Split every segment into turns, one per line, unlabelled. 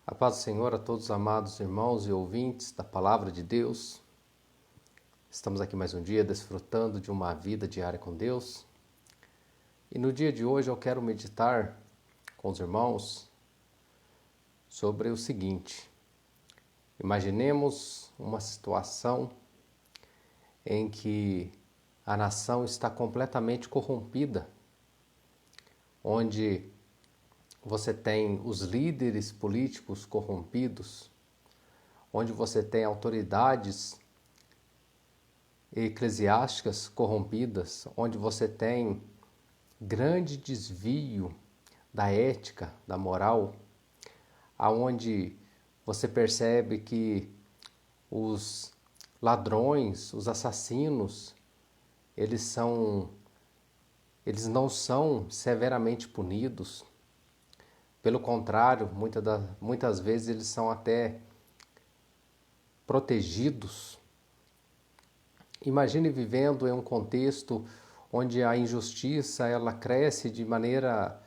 A paz do Senhor a todos os amados irmãos e ouvintes da Palavra de Deus. Estamos aqui mais um dia desfrutando de uma vida diária com Deus. E no dia de hoje eu quero meditar com os irmãos sobre o seguinte. Imaginemos uma situação em que a nação está completamente corrompida, onde você tem os líderes políticos corrompidos, onde você tem autoridades eclesiásticas corrompidas, onde você tem grande desvio da ética, da moral, aonde você percebe que os ladrões, os assassinos, eles não são severamente punidos. Pelo contrário, muitas vezes eles são até protegidos. Imagine vivendo em um contexto onde a injustiça ela cresce de maneira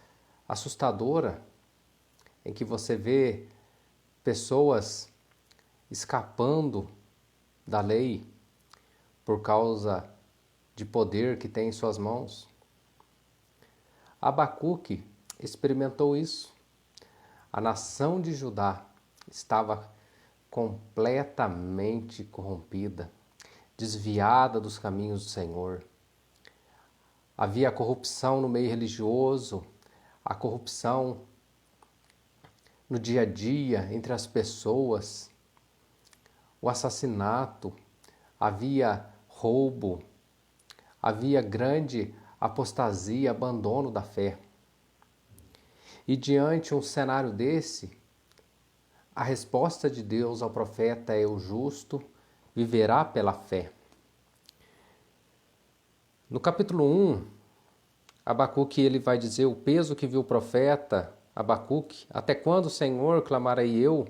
assustadora, em que você vê pessoas escapando da lei por causa de poder que tem em suas mãos. Abacuque experimentou isso. A nação de Judá estava completamente corrompida, desviada dos caminhos do Senhor. Havia corrupção no meio religioso, a corrupção no dia a dia entre as pessoas, o assassinato, havia roubo, havia grande apostasia, abandono da fé. E diante de um cenário desse, a resposta de Deus ao profeta é: o justo viverá pela fé. No capítulo 1, Abacuque ele vai dizer: o peso que viu o profeta Abacuque, até quando, Senhor, clamarei eu,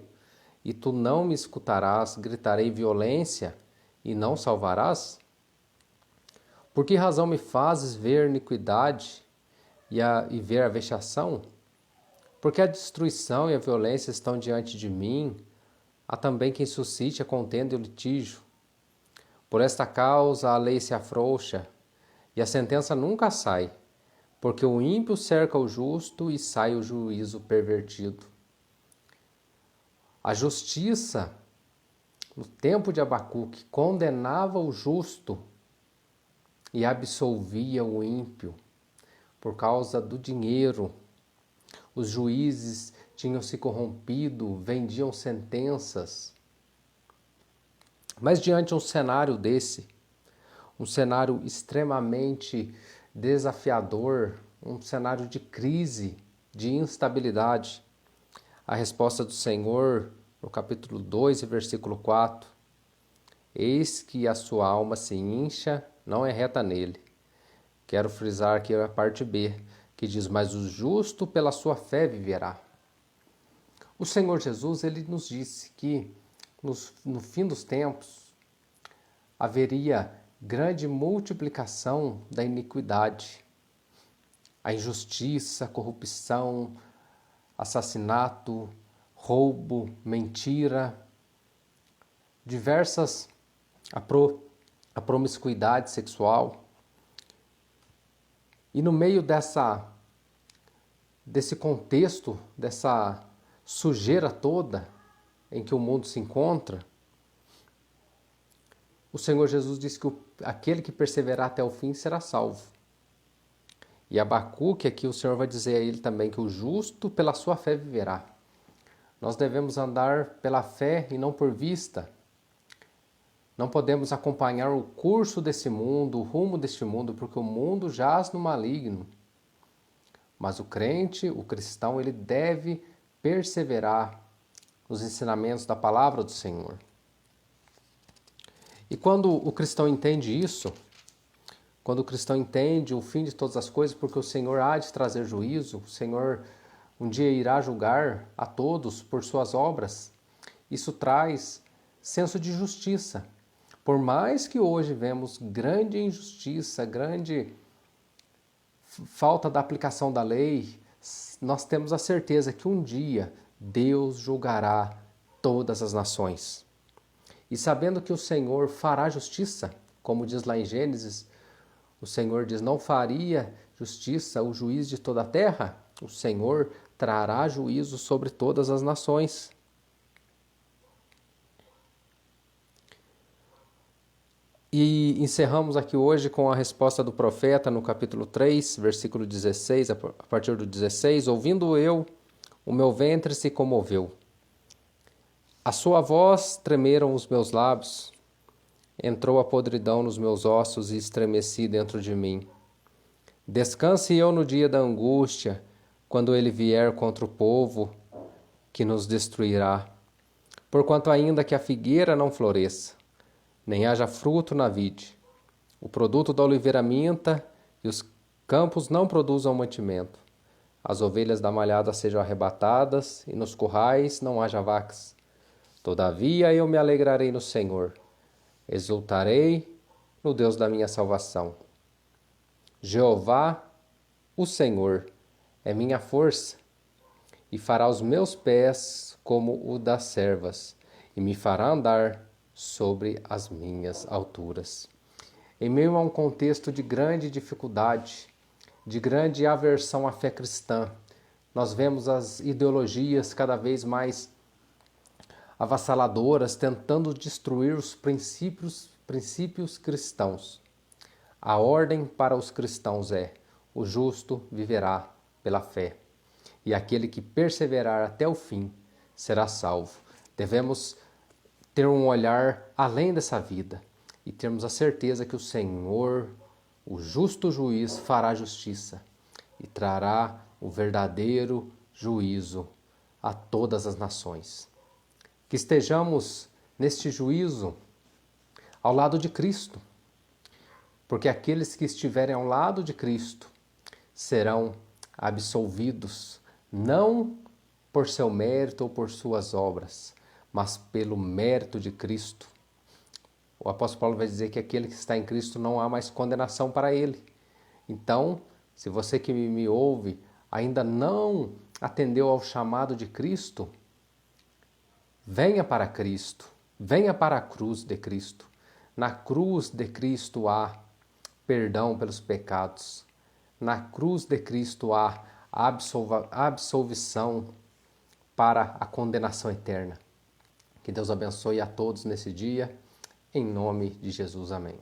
e tu não me escutarás, gritarei violência e não salvarás? Por que razão me fazes ver iniquidade e ver a vexação? Porque a destruição e a violência estão diante de mim, há também quem suscite a contenda e o litígio. Por esta causa a lei se afrouxa, e a sentença nunca sai, porque o ímpio cerca o justo e sai o juízo pervertido. A justiça, no tempo de Abacuque, condenava o justo e absolvia o ímpio por causa do dinheiro. Os juízes tinham se corrompido, vendiam sentenças. Mas diante de um cenário desse, um cenário extremamente desafiador, um cenário de crise, de instabilidade, a resposta do Senhor, no capítulo 2, versículo 4, eis que a sua alma se incha, não é reta nele. Quero frisar aqui a parte B, que diz: mas o justo pela sua fé viverá. O Senhor Jesus, ele nos disse que no fim dos tempos haveria grande multiplicação da iniquidade, a injustiça, a corrupção, assassinato, roubo, mentira, a promiscuidade sexual. E no meio desse contexto, dessa sujeira toda em que o mundo se encontra, o Senhor Jesus disse que aquele que perseverar até o fim será salvo. E Abacuque, aqui o Senhor vai dizer a ele também que o justo pela sua fé viverá. Nós devemos andar pela fé e não por vista. Não podemos acompanhar o curso desse mundo, o rumo deste mundo, porque o mundo jaz no maligno. Mas o crente, o cristão, ele deve perseverar nos ensinamentos da palavra do Senhor. E quando o cristão entende isso, quando o cristão entende o fim de todas as coisas, porque o Senhor há de trazer juízo, o Senhor um dia irá julgar a todos por suas obras, isso traz senso de justiça. Por mais que hoje vemos grande injustiça, grande falta da aplicação da lei, nós temos a certeza que um dia Deus julgará todas as nações. E sabendo que o Senhor fará justiça, como diz lá em Gênesis, o Senhor diz, não faria justiça o juiz de toda a terra? O Senhor trará juízo sobre todas as nações. E encerramos aqui hoje com a resposta do profeta no capítulo 3, versículo 16, a partir do 16. Ouvindo eu, o meu ventre se comoveu. A sua voz tremeram os meus lábios. Entrou a podridão nos meus ossos e estremeci dentro de mim. Descanse eu no dia da angústia, quando ele vier contra o povo que nos destruirá. Porquanto ainda que a figueira não floresça, nem haja fruto na vide, o produto da oliveira minta e os campos não produzam mantimento, as ovelhas da malhada sejam arrebatadas e nos currais não haja vacas. Todavia eu me alegrarei no Senhor, exultarei no Deus da minha salvação. Jeová, o Senhor, é minha força, e fará os meus pés como o das servas, e me fará andar sobre as minhas alturas. Em meio a um contexto de grande dificuldade, de grande aversão à fé cristã, nós vemos as ideologias cada vez mais avassaladoras tentando destruir os princípios cristãos. A ordem para os cristãos é: o justo viverá pela fé, e aquele que perseverar até o fim será salvo. Devemos ter um olhar além dessa vida e termos a certeza que o Senhor, o justo juiz, fará justiça e trará o verdadeiro juízo a todas as nações. Que estejamos neste juízo ao lado de Cristo, porque aqueles que estiverem ao lado de Cristo serão absolvidos, não por seu mérito ou por suas obras, mas pelo mérito de Cristo. O apóstolo Paulo vai dizer que aquele que está em Cristo não há mais condenação para ele. Então, se você que me ouve ainda não atendeu ao chamado de Cristo, venha para Cristo, venha para a cruz de Cristo. Na cruz de Cristo há perdão pelos pecados. Na cruz de Cristo há absolvição para a condenação eterna. Que Deus abençoe a todos nesse dia, em nome de Jesus, amém.